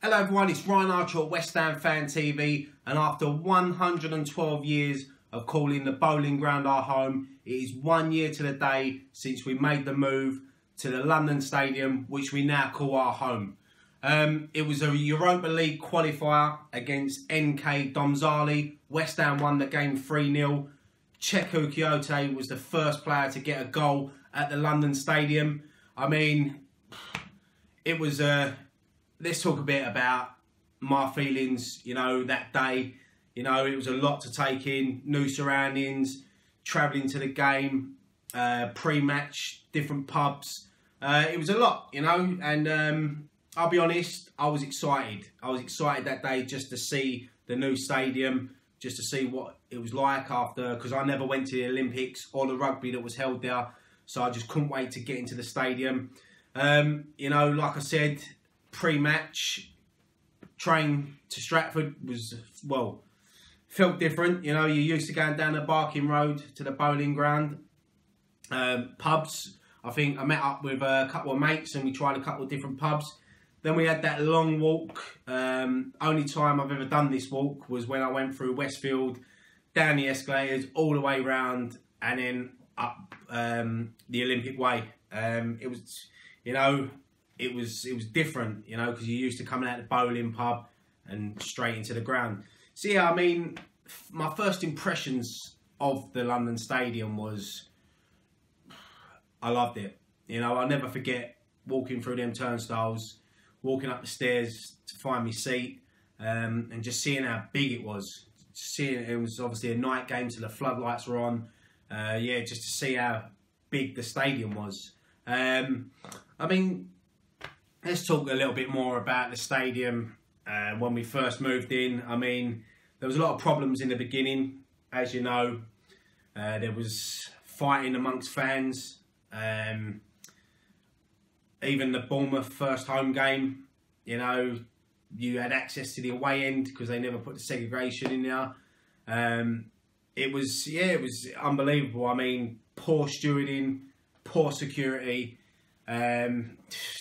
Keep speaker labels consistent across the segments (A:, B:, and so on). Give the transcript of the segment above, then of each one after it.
A: Hello everyone, it's Ryan Archer at West Ham Fan TV, and after 112 years of calling the Bowling Ground our home, it is 1 year to the day since we made the move to the London Stadium, which we now call our home. It was a Europa League qualifier against NK Domžale. West Ham won the game 3-0. Cheikhou Kouyaté was the first player to get a goal at the London Stadium. I mean, it was let's talk a bit about my feelings, that day. It was a lot to take in, new surroundings, travelling to the game, pre-match, different pubs. It was a lot, and I'll be honest, I was excited. I was excited that day just to see the new stadium, just to see what it was like after, because I never went to the Olympics or the rugby that was held there, so I just couldn't wait to get into the stadium. Like I said, pre-match train to Stratford was, felt different. You're used to going down the Barking Road to the Bowling Ground. Pubs, I think I met up with a couple of mates and we tried a couple of different pubs. Then we had that long walk. Only time I've ever done this walk was when I went through Westfield, down the escalators, all the way round, and then up the Olympic Way. It was different, because you're used to coming out the bowling pub and straight into the ground. So yeah, I mean, my first impressions of the London Stadium was, I loved it. I'll never forget walking through them turnstiles, walking up the stairs to find my seat, and just seeing how big it was. It was obviously a night game, so the floodlights were on. Just to see how big the stadium was. I mean, let's talk a little bit more about the stadium. When we first moved in, I mean, there was a lot of problems in the beginning. As you know, there was fighting amongst fans. Even the Bournemouth first home game, you had access to the away end because they never put the segregation in there. It was unbelievable. I mean, poor stewarding, poor security,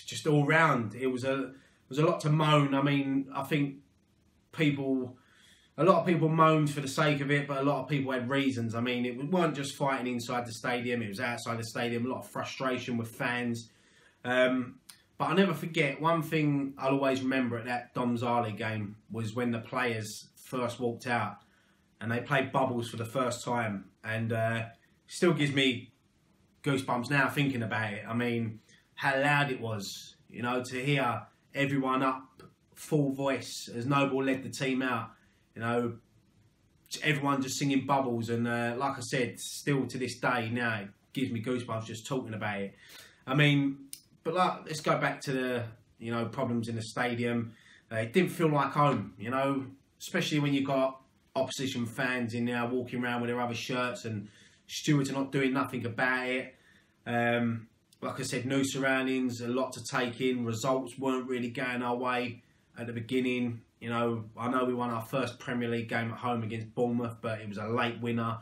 A: just all round. It was a lot to moan. I mean, I think a lot of people moaned for the sake of it, but a lot of people had reasons. I mean, it weren't just fighting inside the stadium, it was outside the stadium, a lot of frustration with fans. But I'll never forget, one thing I'll always remember at that Domžale game was when the players first walked out and they played Bubbles for the first time, and still gives me goosebumps now thinking about it. I mean, how loud it was, to hear everyone up full voice as Noble led the team out, everyone just singing Bubbles, and like I said, still to this day now it gives me goosebumps just talking about it. I mean, but let's go back to the problems in the stadium. It didn't feel like home, especially when you got opposition fans in there walking around with their other shirts and stewards are not doing nothing about it. Like I said, new surroundings, a lot to take in. Results weren't really going our way at the beginning. I know we won our first Premier League game at home against Bournemouth, but it was a late winner.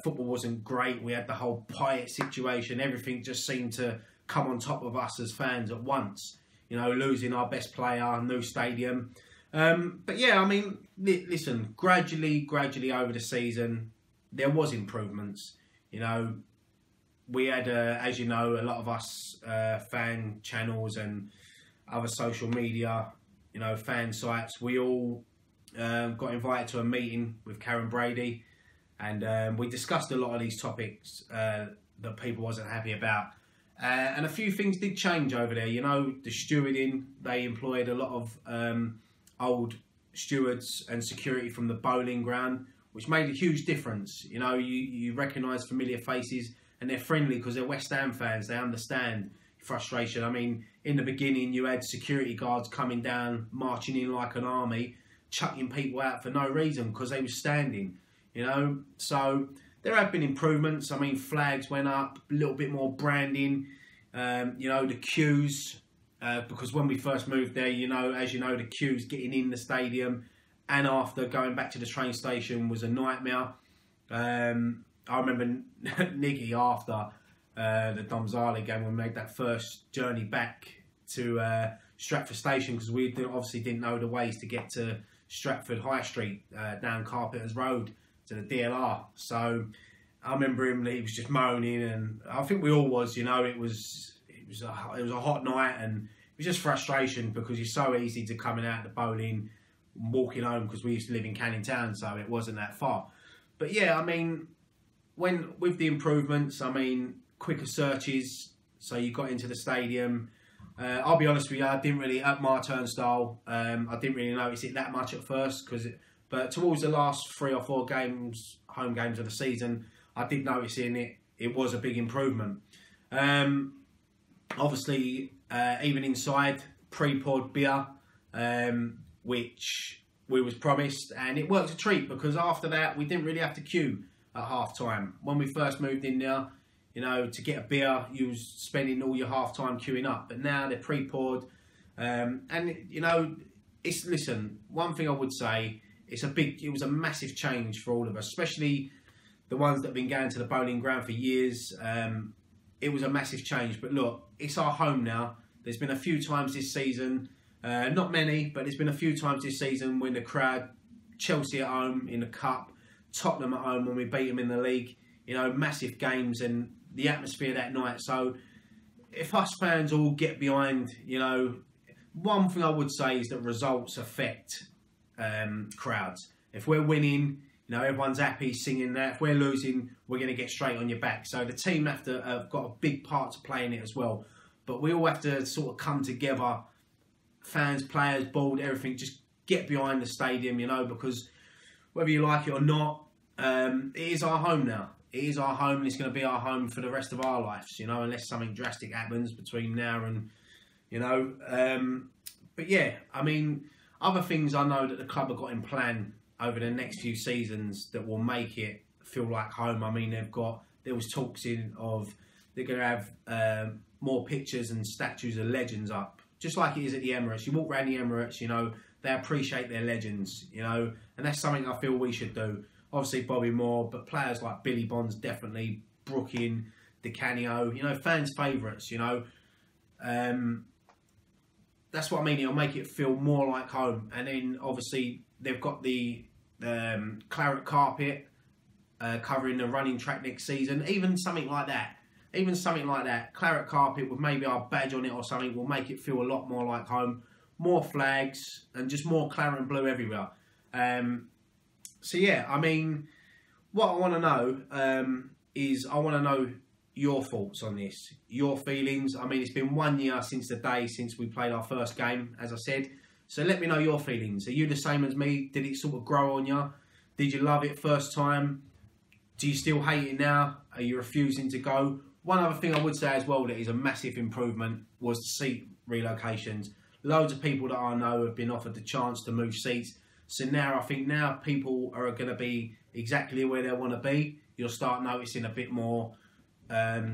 A: Football wasn't great. We had the whole Payet situation. Everything just seemed to come on top of us as fans at once. Losing our best player, new stadium. But yeah, I mean, listen, gradually over the season, there was improvements. We had, as you know, a lot of us fan channels and other social media, fan sites. We all got invited to a meeting with Karen Brady, and we discussed a lot of these topics that people wasn't happy about. And a few things did change over there. The stewarding, they employed a lot of old stewards and security from the Bowling Ground, which made a huge difference. You recognise familiar faces, and they're friendly because they're West Ham fans. They understand frustration. I mean, in the beginning, you had security guards coming down, marching in like an army, chucking people out for no reason because they were standing, So there have been improvements. I mean, flags went up, a little bit more branding, the queues, because when we first moved there, as you know, the queues getting in the stadium and after going back to the train station was a nightmare. I remember Niggy after the Domžale game when we made that first journey back to Stratford Station, because we obviously didn't know the ways to get to Stratford High Street, down Carpenters Road to the DLR. So I remember him, he was just moaning, and I think we all was, you know, it was a hot night, and it was just frustration because you're so easy to coming out the bowling, walking home, because we used to live in Canning Town, so it wasn't that far. But yeah, I mean, with the improvements, I mean, quicker searches, so you got into the stadium. I'll be honest with you, I didn't really, at my turnstile, I didn't really notice it that much at first, but towards the last 3 or 4 games, home games of the season, I did notice it was a big improvement. Obviously, even inside, pre-poured beer, which we was promised, and it worked a treat, because after that we didn't really have to queue at half time. When we first moved in there, you know, to get a beer, you was spending all your half time queuing up, but now they're pre-poured, and you know, listen, one thing I would say, it was a massive change for all of us, especially the ones that have been going to the bowling ground for years. It was a massive change, but look, it's our home now. There's been a few times this season, not many, but there's been a few times this season when the crowd, Chelsea at home in the cup, Tottenham at home when we beat them in the league, you know, massive games, and the atmosphere that night. So if us fans all get behind, you know, one thing I would say is that results affect crowds. If we're winning, you know, everyone's happy singing that. If we're losing, we're going to get straight on your back. So the team have got a big part to play in it as well. But we all have to sort of come together, fans, players, board, everything, just get behind the stadium, you know, because whether you like it or not, it is our home now. It is our home, and it's going to be our home for the rest of our lives, you know, unless something drastic happens between now and, you know. But yeah, I mean, other things I know that the club have got in plan over the next few seasons that will make it feel like home. I mean, there was talks of they're going to have more pictures and statues of legends up, just like it is at the Emirates. You walk around the Emirates, you know, they appreciate their legends, you know, and that's something I feel we should do. Obviously Bobby Moore, but players like Billy Bonds, definitely, Brooking, Di Canio, you know, fans' favourites, you know. That's what I mean, it'll make it feel more like home. And then obviously they've got the claret carpet covering the running track next season. Even something like that, claret carpet with maybe our badge on it or something, will make it feel a lot more like home. More flags and just more claret and blue everywhere. So yeah, I mean, what I want to know is I want to know your thoughts on this, your feelings. I mean, it's been 1 year since we played our first game, as I said. So let me know your feelings. Are you the same as me? Did it sort of grow on you? Did you love it first time? Do you still hate it now? Are you refusing to go? One other thing I would say as well that is a massive improvement was the seat relocations. Loads of people that I know have been offered the chance to move seats. So now I think people are going to be exactly where they want to be. You'll start noticing a bit more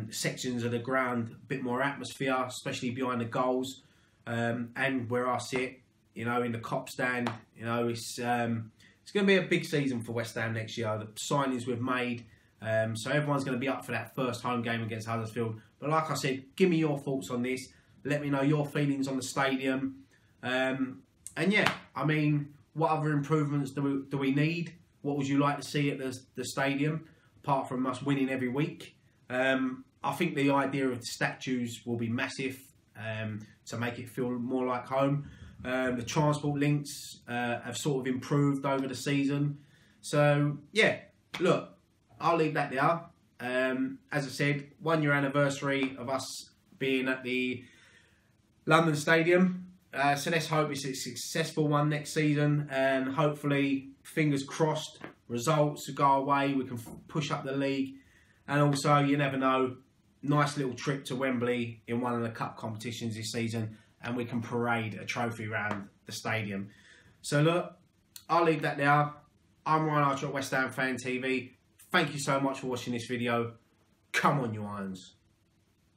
A: sections of the ground, a bit more atmosphere, especially behind the goals, and where I sit, you know, in the cop stand. You know, it's going to be a big season for West Ham next year. The signings we've made, so everyone's going to be up for that first home game against Huddersfield. But like I said, give me your thoughts on this. Let me know your feelings on the stadium. And yeah, I mean, what other improvements do we need? What would you like to see at the stadium, apart from us winning every week? I think the idea of the statues will be massive to make it feel more like home. The transport links have sort of improved over the season. So, yeah, look, I'll leave that there. As I said, 1 year anniversary of us being at the London Stadium. So let's hope it's a successful one next season, and hopefully, fingers crossed, results go away, we can push up the league, and also, you never know, nice little trip to Wembley in one of the cup competitions this season, and we can parade a trophy around the stadium. So look, I'll leave that there. I'm Ryan Archer at West Ham Fan TV. Thank you so much for watching this video. Come on, you Irons.